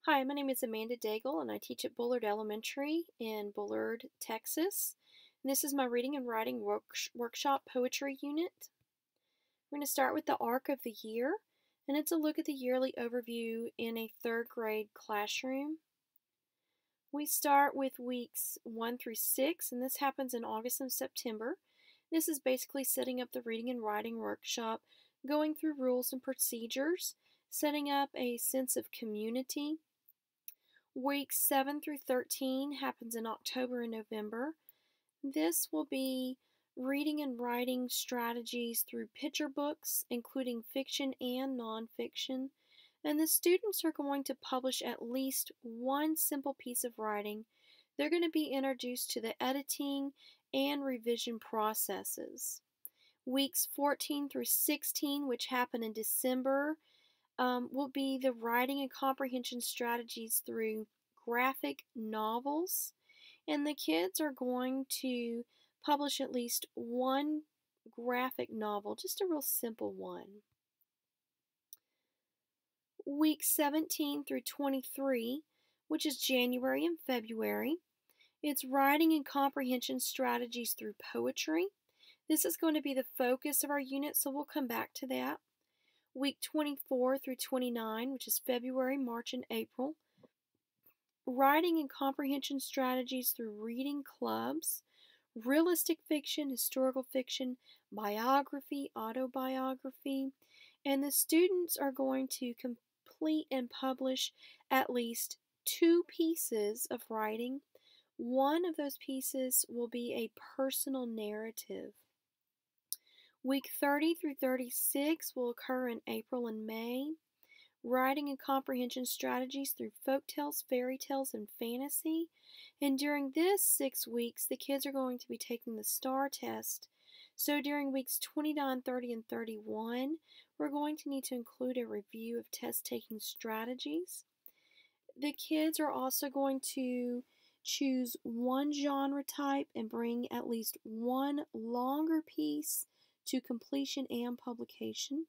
Hi, my name is Amanda Daigle, and I teach at Bullard Elementary in Bullard, Texas. And this is my reading and writing workshop poetry unit. We're going to start with the arc of the year, and it's a look at the yearly overview in a third grade classroom. We start with weeks 1 through 6, and this happens in August and September. This is basically setting up the reading and writing workshop, going through rules and procedures, setting up a sense of community. Weeks 7 through 13 happens in October and November. This will be reading and writing strategies through picture books, including fiction and nonfiction. And the students are going to publish at least one simple piece of writing. They're going to be introduced to the editing and revision processes. Weeks 14 through 16, which happen in December, will be the writing and comprehension strategies through graphic novels. And the kids are going to publish at least one graphic novel, just a real simple one. Week 17 through 23, which is January and February, it's writing and comprehension strategies through poetry. This is going to be the focus of our unit, so we'll come back to that. Week 24 through 29, which is February, March, and April. Writing and comprehension strategies through reading clubs, realistic fiction, historical fiction, biography, autobiography, and the students are going to complete and publish at least 2 pieces of writing. One of those pieces will be a personal narrative. Week 30 through 36 will occur in April and May. Writing and comprehension strategies through folk tales, fairy tales, and fantasy. And during this 6 weeks, the kids are going to be taking the STAR test. So during weeks 29, 30, and 31, we're going to need to include a review of test-taking strategies. The kids are also going to choose one genre type and bring at least one longer piece to completion and publication.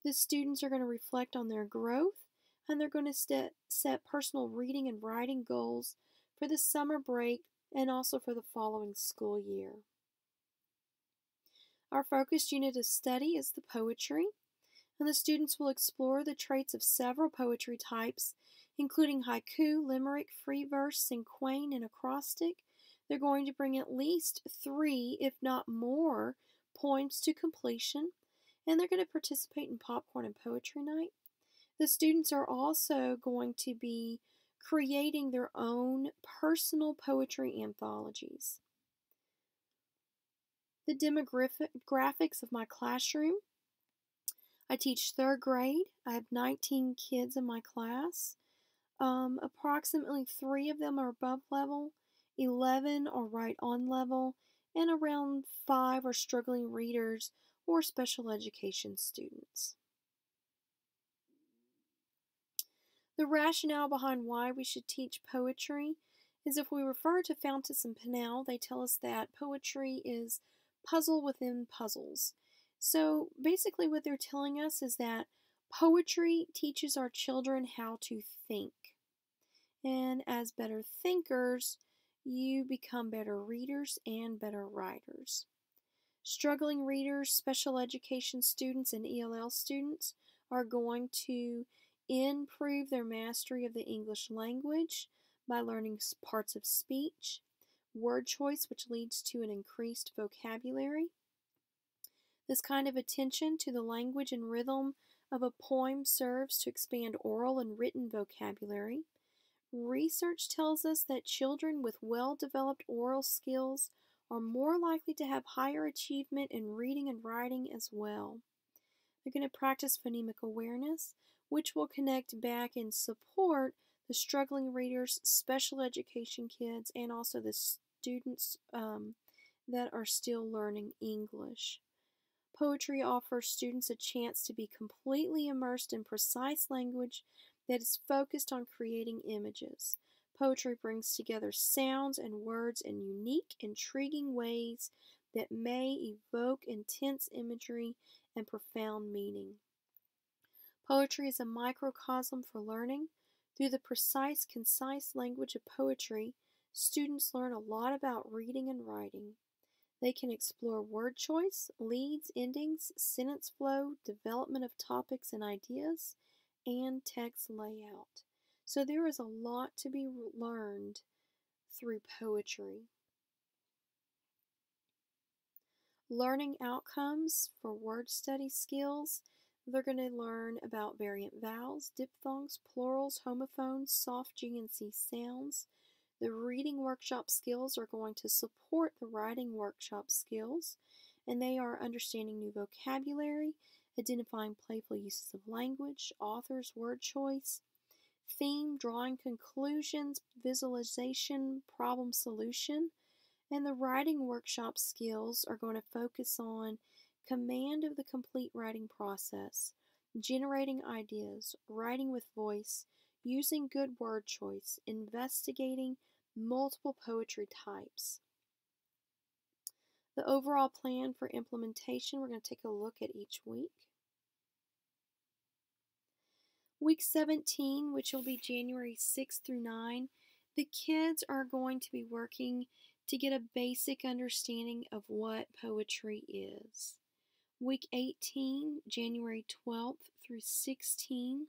The students are going to reflect on their growth, and they're going to set personal reading and writing goals for the summer break and also for the following school year. Our focused unit of study is the poetry, and the students will explore the traits of several poetry types, including haiku, limerick, free verse, cinquain, and acrostic. They're going to bring at least 3, if not more, poems to completion, and they're going to participate in popcorn and poetry night. The students are also going to be creating their own personal poetry anthologies. The demographics of my classroom. I teach 3rd grade. I have 19 kids in my class. Approximately 3 of them are above level, 11 are right on level, and around 5 are struggling readers or special education students. The rationale behind why we should teach poetry is if we refer to Fountas and Pinnell, they tell us that poetry is puzzle within puzzles. So basically what they're telling us is that poetry teaches our children how to think. And as better thinkers, you become better readers and better writers. Struggling readers, special education students, and ELL students are going to improve their mastery of the English language by learning parts of speech, word choice, which leads to an increased vocabulary. This kind of attention to the language and rhythm of a poem serves to expand oral and written vocabulary. Research tells us that children with well-developed oral skills are more likely to have higher achievement in reading and writing as well. They're going to practice phonemic awareness, which will connect back and support the struggling readers, special education kids, and also the students that are still learning English. Poetry offers students a chance to be completely immersed in precise language that is focused on creating images. Poetry brings together sounds and words in unique, intriguing ways that may evoke intense imagery and profound meaning. Poetry is a microcosm for learning. Through the precise, concise language of poetry, students learn a lot about reading and writing. They can explore word choice, leads, endings, sentence flow, development of topics and ideas, and text layout. So there is a lot to be learned through poetry. Learning outcomes for word study skills. They're going to learn about variant vowels, diphthongs, plurals, homophones, soft G and C sounds. The reading workshop skills are going to support the writing workshop skills, and they are understanding new vocabulary, identifying playful uses of language, authors, word choice, theme, drawing conclusions, visualization, problem solution. And the writing workshop skills are going to focus on command of the complete writing process, generating ideas, writing with voice, using good word choice, investigating multiple poetry types. The overall plan for implementation, we're going to take a look at each week. Week 17, which will be January 6 through 9, the kids are going to be working to get a basic understanding of what poetry is. Week 18, January 12th through 16,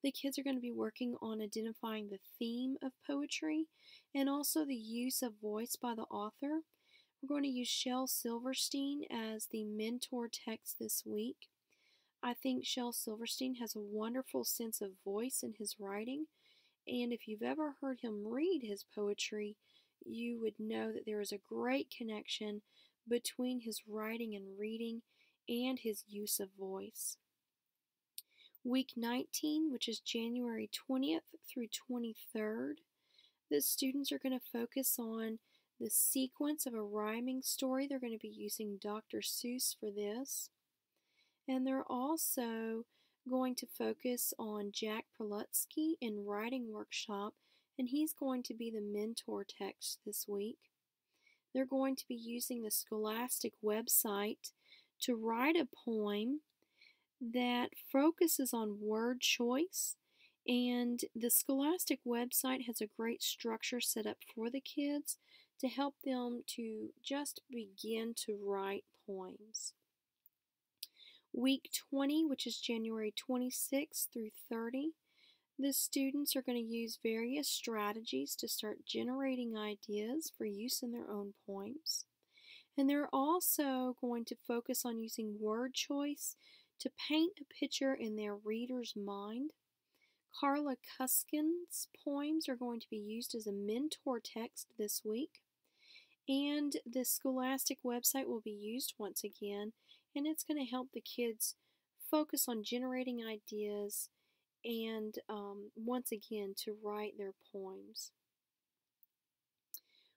the kids are going to be working on identifying the theme of poetry and also the use of voice by the author. We're going to use Shel Silverstein as the mentor text this week. I think Shel Silverstein has a wonderful sense of voice in his writing, and if you've ever heard him read his poetry, you would know that there is a great connection between his writing and reading and his use of voice. Week 19, which is January 20th through 23rd, the students are going to focus on the sequence of a rhyming story. They're going to be using Dr. Seuss for this. And they're also going to focus on Jack Prelutsky in writing workshop, and he's going to be the mentor text this week. They're going to be using the Scholastic website to write a poem that focuses on word choice, and the Scholastic website has a great structure set up for the kids to help them to just begin to write poems. Week 20, which is January 26th through 30, the students are going to use various strategies to start generating ideas for use in their own poems. And they're also going to focus on using word choice to paint a picture in their reader's mind. Carla Cuskin's poems are going to be used as a mentor text this week. And the Scholastic website will be used once again, and it's going to help the kids focus on generating ideas and once again to write their poems.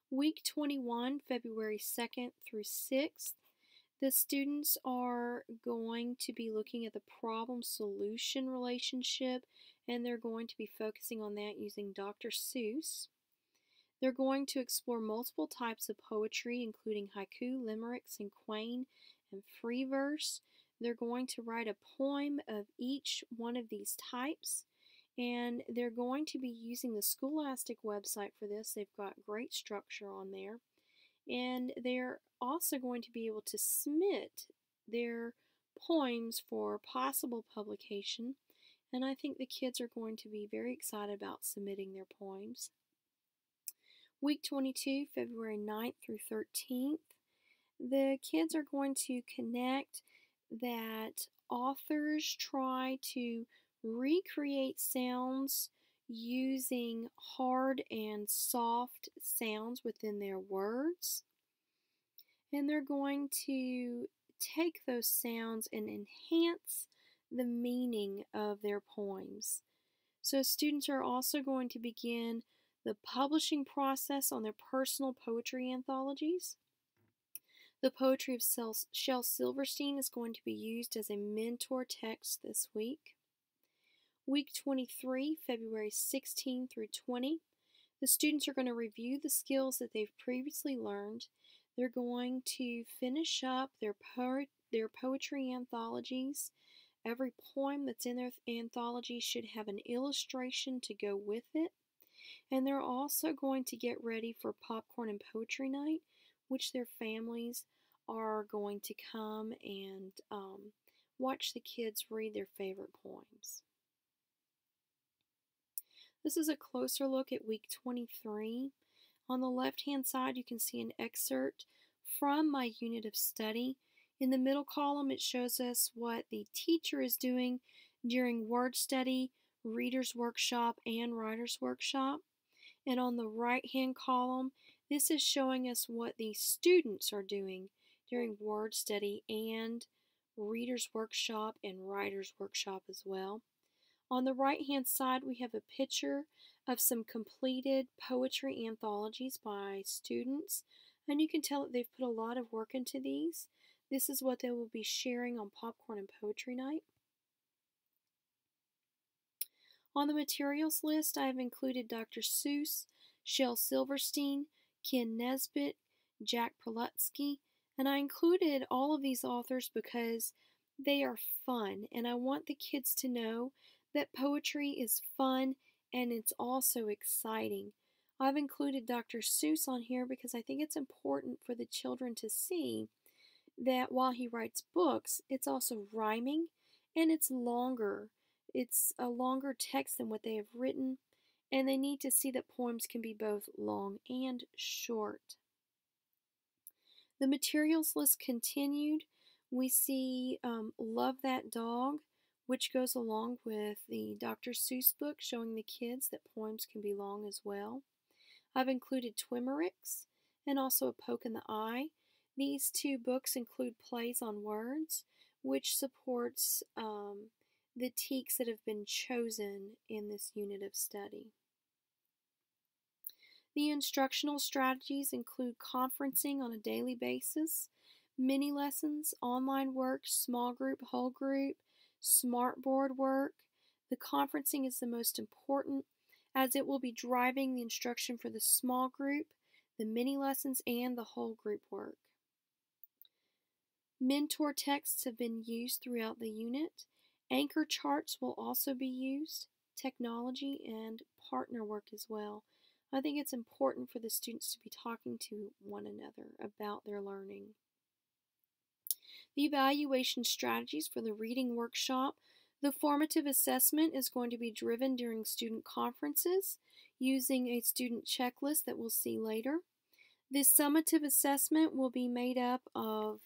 Week 21, February 2nd through 6th, the students are going to be looking at the problem-solution relationship, and they're going to be focusing on that using Dr. Seuss. They're going to explore multiple types of poetry, including haiku, limericks, and quain, and free verse. They're going to write a poem of each one of these types, and they're going to be using the Scholastic website for this. They've got great structure on there, and they're also going to be able to submit their poems for possible publication, and I think the kids are going to be very excited about submitting their poems. Week 22, February 9th through 13th, the kids are going to connect that authors try to recreate sounds using hard and soft sounds within their words. And they're going to take those sounds and enhance the meaning of their poems. So students are also going to begin the publishing process on their personal poetry anthologies. The poetry of Shel Silverstein is going to be used as a mentor text this week. Week 23, February 16 through 20, the students are going to review the skills that they've previously learned. They're going to finish up their poetry anthologies Every poem that's in their anthology should have an illustration to go with it. And they're also going to get ready for popcorn and poetry night, which their families are going to come and watch the kids read their favorite poems. This is a closer look at week 23. On the left-hand side, you can see an excerpt from my unit of study. In the middle column, it shows us what the teacher is doing during word study, reader's workshop, and writer's workshop. And on the right-hand column, this is showing us what the students are doing during word study and reader's workshop and writer's workshop as well. On the right-hand side, we have a picture of some completed poetry anthologies by students, and you can tell that they've put a lot of work into these. This is what they will be sharing on Popcorn and Poetry Night. On the materials list, I have included Dr. Seuss, Shel Silverstein, Ken Nesbitt, Jack Prelutsky, and I included all of these authors because they are fun, and I want the kids to know that poetry is fun and it's also exciting. I've included Dr. Seuss on here because I think it's important for the children to see that while he writes books, it's also rhyming and it's longer. It's a longer text than what they have written, and they need to see that poems can be both long and short. The materials list continued. We see Love That Dog, which goes along with the Dr. Seuss book showing the kids that poems can be long as well. I've included Twimericks and also A Poke in the Eye. These two books include plays on words, which supports the teaks that have been chosen in this unit of study. The instructional strategies include conferencing on a daily basis, mini lessons, online work, small group, whole group, smartboard work. The conferencing is the most important as it will be driving the instruction for the small group, the mini lessons, and the whole group work. Mentor texts have been used throughout the unit. Anchor charts will also be used, technology, and partner work as well. I think it's important for the students to be talking to one another about their learning. The evaluation strategies for the reading workshop. The formative assessment is going to be driven during student conferences using a student checklist that we'll see later. This summative assessment will be made up of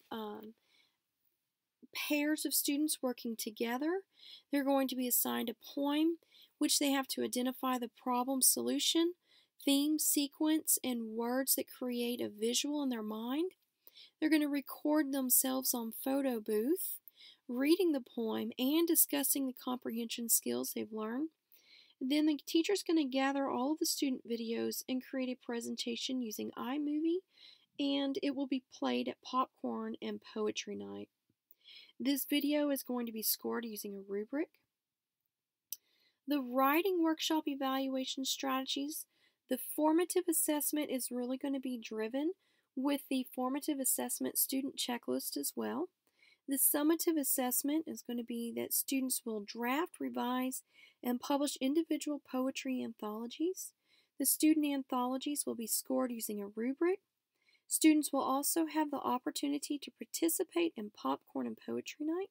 pairs of students working together. They're going to be assigned a poem, which they have to identify the problem solution, theme, sequence, and words that create a visual in their mind. They're going to record themselves on photo booth, reading the poem and discussing the comprehension skills they've learned. Then the teacher's going to gather all of the student videos and create a presentation using iMovie, and it will be played at Popcorn and Poetry Night. This video is going to be scored using a rubric. The writing workshop evaluation strategies. The formative assessment is really going to be driven with the formative assessment student checklist as well. The summative assessment is going to be that students will draft, revise, and publish individual poetry anthologies. The student anthologies will be scored using a rubric. Students will also have the opportunity to participate in Popcorn and Poetry Night.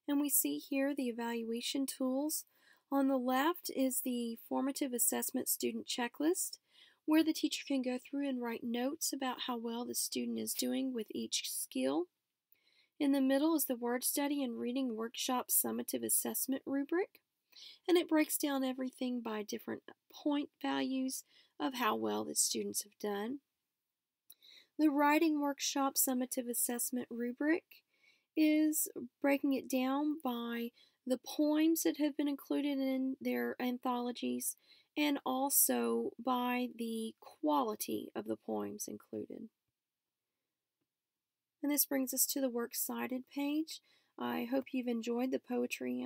And we see here the evaluation tools. On the left is the formative assessment student checklist, where the teacher can go through and write notes about how well the student is doing with each skill. In the middle is the word study and reading workshop summative assessment rubric, and it breaks down everything by different point values of how well the students have done. The writing workshop summative assessment rubric is breaking it down by the poems that have been included in their anthologies and also by the quality of the poems included. And this brings us to the Works Cited page. I hope you've enjoyed the poetry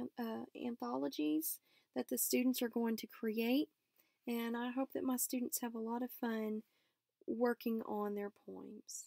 anthologies that the students are going to create, and I hope that my students have a lot of fun working on their poems.